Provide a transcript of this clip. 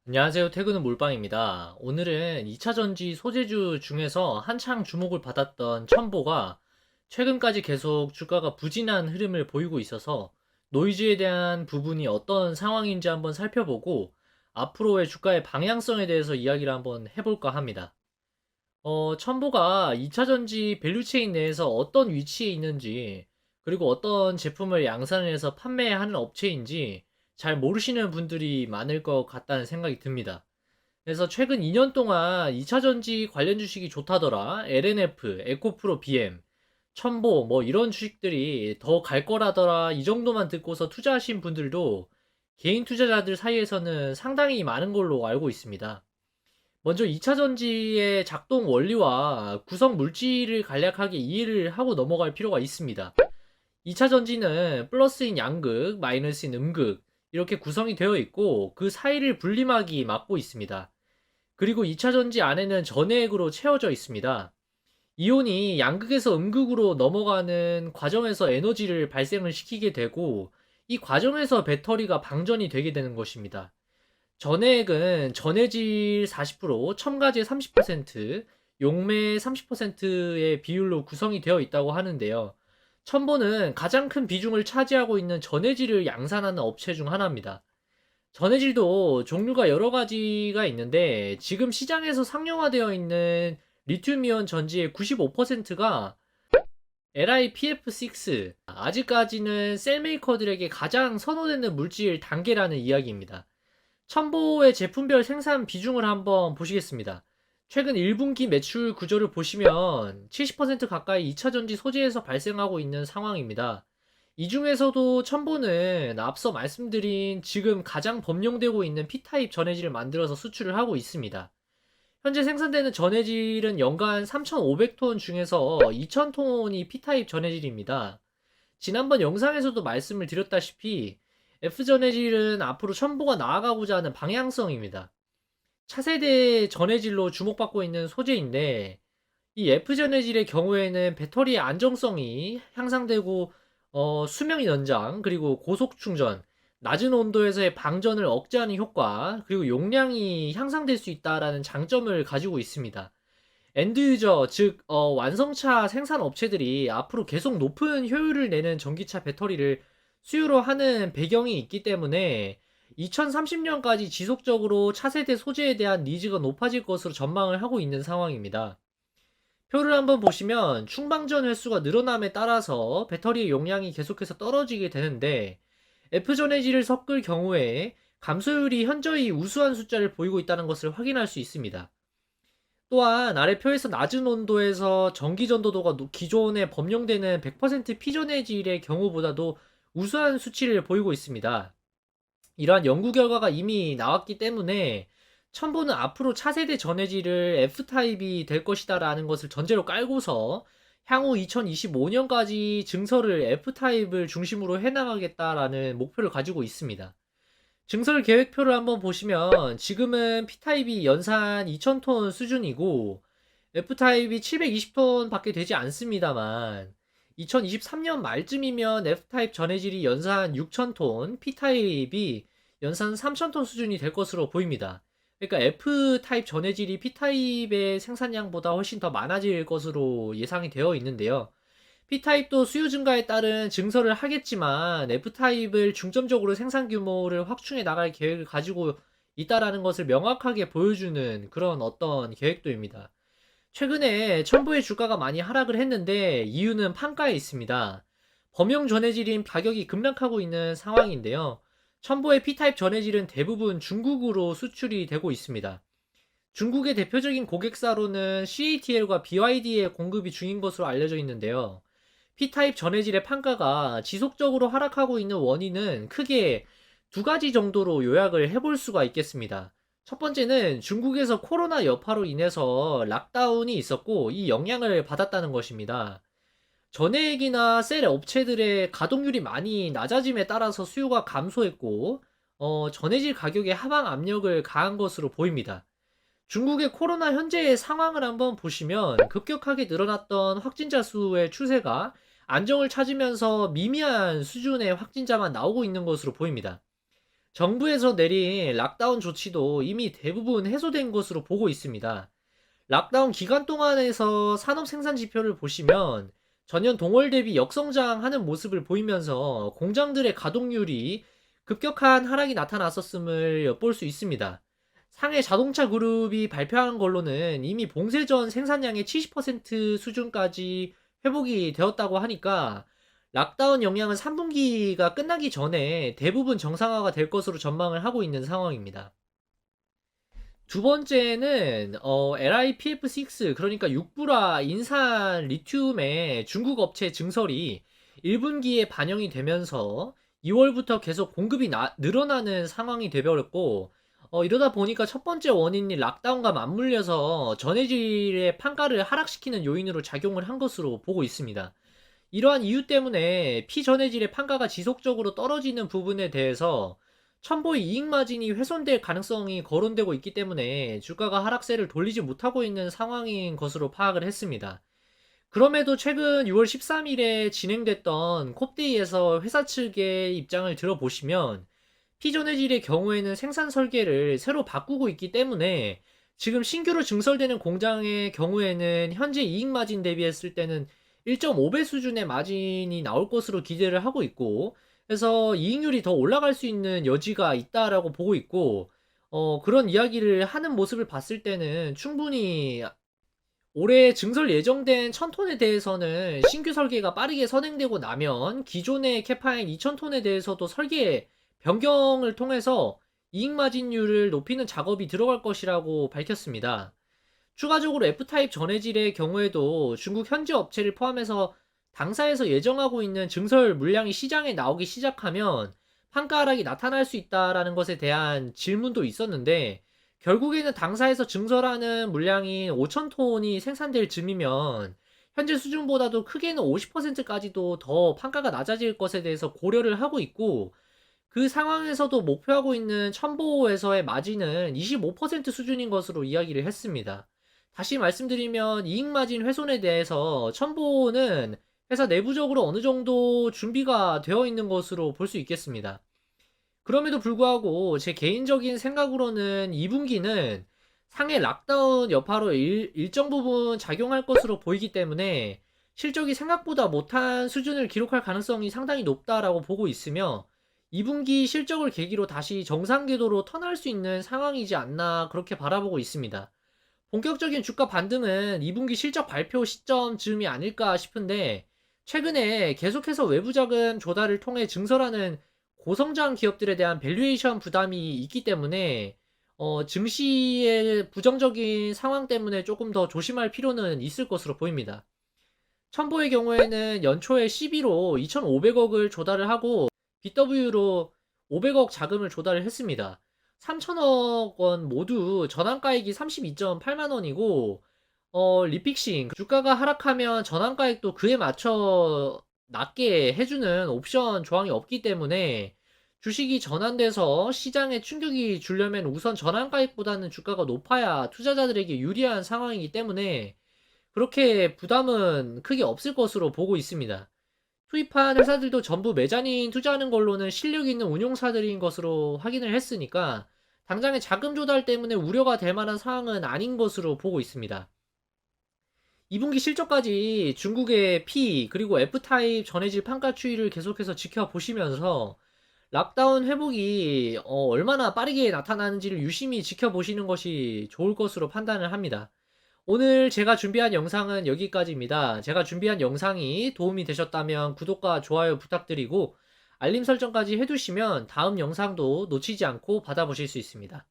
안녕하세요. 퇴근은 몰빵입니다. 오늘은 2차 전지 소재주 중에서 한창 주목을 받았던 첨보가 최근까지 계속 주가가 부진한 흐름을 보이고 있어서 노이즈에 대한 부분이 어떤 상황인지 한번 살펴보고 앞으로의 주가의 방향성에 대해서 이야기를 한번 해볼까 합니다. 첨보가 2차 전지 밸류체인 내에서 어떤 위치에 있는지, 그리고 어떤 제품을 양산을 해서 판매하는 업체인지 잘 모르시는 분들이 많을 것 같다는 생각이 듭니다. 그래서 최근 2년 동안 2차 전지 관련 주식이 좋다더라, LNF, 에코프로 BM, 첨보, 뭐 이런 주식들이 더 갈 거라더라, 이 정도만 듣고서 투자하신 분들도 개인 투자자들 사이에서는 상당히 많은 걸로 알고 있습니다. 먼저 2차 전지의 작동 원리와 구성 물질을 간략하게 이해를 하고 넘어갈 필요가 있습니다. 2차 전지는 플러스인 양극, 마이너스인 음극 이렇게 구성이 되어 있고 그 사이를 분리막이 막고 있습니다. 그리고 2차 전지 안에는 전해액으로 채워져 있습니다. 이온이 양극에서 음극으로 넘어가는 과정에서 에너지를 발생을 시키게 되고 이 과정에서 배터리가 방전이 되게 되는 것입니다. 전해액은 전해질 40%, 첨가제 30%, 용매 30%의 비율로 구성이 되어 있다고 하는데요. 첨보는 가장 큰 비중을 차지하고 있는 전해질을 양산하는 업체 중 하나입니다. 전해질도 종류가 여러 가지가 있는데 지금 시장에서 상용화되어 있는 리튬이온 전지의 95%가 LiPF6, 아직까지는 셀메이커들에게 가장 선호되는 물질 단계라는 이야기입니다. 첨보의 제품별 생산 비중을 한번 보시겠습니다. 최근 1분기 매출 구조를 보시면 70% 가까이 2차 전지 소재에서 발생하고 있는 상황입니다. 이 중에서도 첨보는 앞서 말씀드린 지금 가장 범용되고 있는 P타입 전해질을 만들어서 수출을 하고 있습니다. 현재 생산되는 전해질은 연간 3,500톤 중에서 2,000톤이 P타입 전해질입니다. 지난번 영상에서도 말씀을 드렸다시피 F전해질은 앞으로 첨보가 나아가고자 하는 방향성입니다. 차세대 전해질로 주목받고 있는 소재인데 이 F전해질의 경우에는 배터리의 안정성이 향상되고 수명 연장 그리고 고속 충전, 낮은 온도에서의 방전을 억제하는 효과 그리고 용량이 향상될 수 있다라는 장점을 가지고 있습니다. 엔드 유저 즉 완성차 생산 업체들이 앞으로 계속 높은 효율을 내는 전기차 배터리를 수요로 하는 배경이 있기 때문에 2030년까지 지속적으로 차세대 소재에 대한 니즈가 높아질 것으로 전망을 하고 있는 상황입니다. 표를 한번 보시면 충방전 횟수가 늘어남에 따라서 배터리의 용량이 계속해서 떨어지게 되는데 F전해질을 섞을 경우에 감소율이 현저히 우수한 숫자를 보이고 있다는 것을 확인할 수 있습니다. 또한 아래 표에서 낮은 온도에서 전기 전도도가 기존에 범용되는 100% 피전해질의 경우보다도 우수한 수치를 보이고 있습니다. 이러한 연구 결과가 이미 나왔기 때문에 첨보는 앞으로 차세대 전해질을 F타입이 될 것이다라는 것을 전제로 깔고서 향후 2025년까지 증설을 F타입을 중심으로 해나가겠다라는 목표를 가지고 있습니다. 증설 계획표를 한번 보시면 지금은 P타입이 연산 2000톤 수준이고 F타입이 720톤 밖에 되지 않습니다만 2023년 말쯤이면 F타입 전해질이 연산 6000톤, P타입이 연산 3000톤 수준이 될 것으로 보입니다. 그러니까 F타입 전해질이 P타입의 생산량보다 훨씬 더 많아질 것으로 예상이 되어 있는데요. P타입도 수요 증가에 따른 증설을 하겠지만 F타입을 중점적으로 생산 규모를 확충해 나갈 계획을 가지고 있다라는 것을 명확하게 보여주는 그런 어떤 계획도입니다. 최근에 첨보의 주가가 많이 하락을 했는데 이유는 판가에 있습니다. 범용 전해질인 가격이 급락하고 있는 상황인데요. 첨보의 P타입 전해질은 대부분 중국으로 수출이 되고 있습니다. 중국의 대표적인 고객사로는 CATL과 BYD의 공급이 중인 것으로 알려져 있는데요. P타입 전해질의 판가가 지속적으로 하락하고 있는 원인은 크게 두 가지 정도로 요약을 해볼 수가 있겠습니다. 첫 번째는 중국에서 코로나 여파로 인해서 락다운이 있었고 이 영향을 받았다는 것입니다. 전해액이나 셀 업체들의 가동률이 많이 낮아짐에 따라서 수요가 감소했고 전해질 가격의 하방 압력을 가한 것으로 보입니다. 중국의 코로나 현재의 상황을 한번 보시면 급격하게 늘어났던 확진자 수의 추세가 안정을 찾으면서 미미한 수준의 확진자만 나오고 있는 것으로 보입니다. 정부에서 내린 락다운 조치도 이미 대부분 해소된 것으로 보고 있습니다. 락다운 기간 동안에서 산업 생산 지표를 보시면 전년 동월 대비 역성장하는 모습을 보이면서 공장들의 가동률이 급격한 하락이 나타났었음을 엿볼 수 있습니다. 상해 자동차 그룹이 발표한 걸로는 이미 봉쇄 전 생산량의 70% 수준까지 회복이 되었다고 하니까 락다운 영향은 3분기가 끝나기 전에 대부분 정상화가 될 것으로 전망을 하고 있는 상황입니다. 두 번째는 LiPF6 그러니까 육부라 인산 리튬의 중국 업체 증설이 1분기에 반영이 되면서 2월부터 계속 공급이 늘어나는 상황이 되버렸고 이러다 보니까 첫 번째 원인이 락다운과 맞물려서 전해질의 판가를 하락시키는 요인으로 작용을 한 것으로 보고 있습니다. 이러한 이유 때문에 피전해질의 판가가 지속적으로 떨어지는 부분에 대해서 첨보의 이익 마진이 훼손될 가능성이 거론되고 있기 때문에 주가가 하락세를 돌리지 못하고 있는 상황인 것으로 파악을 했습니다. 그럼에도 최근 6월 13일에 진행됐던 콥데이에서 회사 측의 입장을 들어보시면 피전해질의 경우에는 생산 설계를 새로 바꾸고 있기 때문에 지금 신규로 증설되는 공장의 경우에는 현재 이익 마진 대비했을 때는 1.5배 수준의 마진이 나올 것으로 기대를 하고 있고, 그래서 이익률이 더 올라갈 수 있는 여지가 있다라고 보고 있고, 그런 이야기를 하는 모습을 봤을 때는 충분히 올해 증설 예정된 1000톤에 대해서는 신규 설계가 빠르게 선행되고 나면 기존의 캐파인 2000톤에 대해서도 설계 변경을 통해서 이익 마진율을 높이는 작업이 들어갈 것이라고 밝혔습니다. 추가적으로 F타입 전해질의 경우에도 중국 현지 업체를 포함해서 당사에서 예정하고 있는 증설 물량이 시장에 나오기 시작하면 판가 하락이 나타날 수 있다라는 것에 대한 질문도 있었는데, 결국에는 당사에서 증설하는 물량이 5,000톤이 생산될 즈음이면 현재 수준보다도 크게는 50%까지도 더 판가가 낮아질 것에 대해서 고려를 하고 있고, 그 상황에서도 목표하고 있는 첨보에서의 마진은 25% 수준인 것으로 이야기를 했습니다. 다시 말씀드리면 이익 마진 훼손에 대해서 첨보는 회사 내부적으로 어느 정도 준비가 되어 있는 것으로 볼 수 있겠습니다. 그럼에도 불구하고 제 개인적인 생각으로는 2분기는 상해 락다운 여파로 일정 부분 작용할 것으로 보이기 때문에 실적이 생각보다 못한 수준을 기록할 가능성이 상당히 높다라고 보고 있으며, 2분기 실적을 계기로 다시 정상 궤도로 턴할 수 있는 상황이지 않나 그렇게 바라보고 있습니다. 본격적인 주가 반등은 2분기 실적 발표 시점쯤이 아닐까 싶은데, 최근에 계속해서 외부 자금 조달을 통해 증설하는 고성장 기업들에 대한 밸류에이션 부담이 있기 때문에 증시의 부정적인 상황 때문에 조금 더 조심할 필요는 있을 것으로 보입니다. 첨보의 경우에는 연초에 12로 2,500억을 조달을 하고 BW로 500억 자금을 조달을 했습니다. 3천억 원 모두 전환가액이 32.8만 원이고, 리픽싱 주가가 하락하면 전환가액도 그에 맞춰 낮게 해주는 옵션 조항이 없기 때문에 주식이 전환돼서 시장에 충격이 주려면 우선 전환가액보다는 주가가 높아야 투자자들에게 유리한 상황이기 때문에 그렇게 부담은 크게 없을 것으로 보고 있습니다. 투입한 회사들도 전부 매자닌 투자하는 걸로는 실력 있는 운용사들인 것으로 확인을 했으니까 당장의 자금 조달 때문에 우려가 될 만한 상황은 아닌 것으로 보고 있습니다. 2분기 실적까지 중국의 P 그리고 F타입 전해질 판가 추이를 계속해서 지켜보시면서 락다운 회복이 얼마나 빠르게 나타나는지를 유심히 지켜보시는 것이 좋을 것으로 판단을 합니다. 오늘 제가 준비한 영상은 여기까지입니다. 제가 준비한 영상이 도움이 되셨다면 구독과 좋아요 부탁드리고 알림 설정까지 해두시면 다음 영상도 놓치지 않고 받아보실 수 있습니다.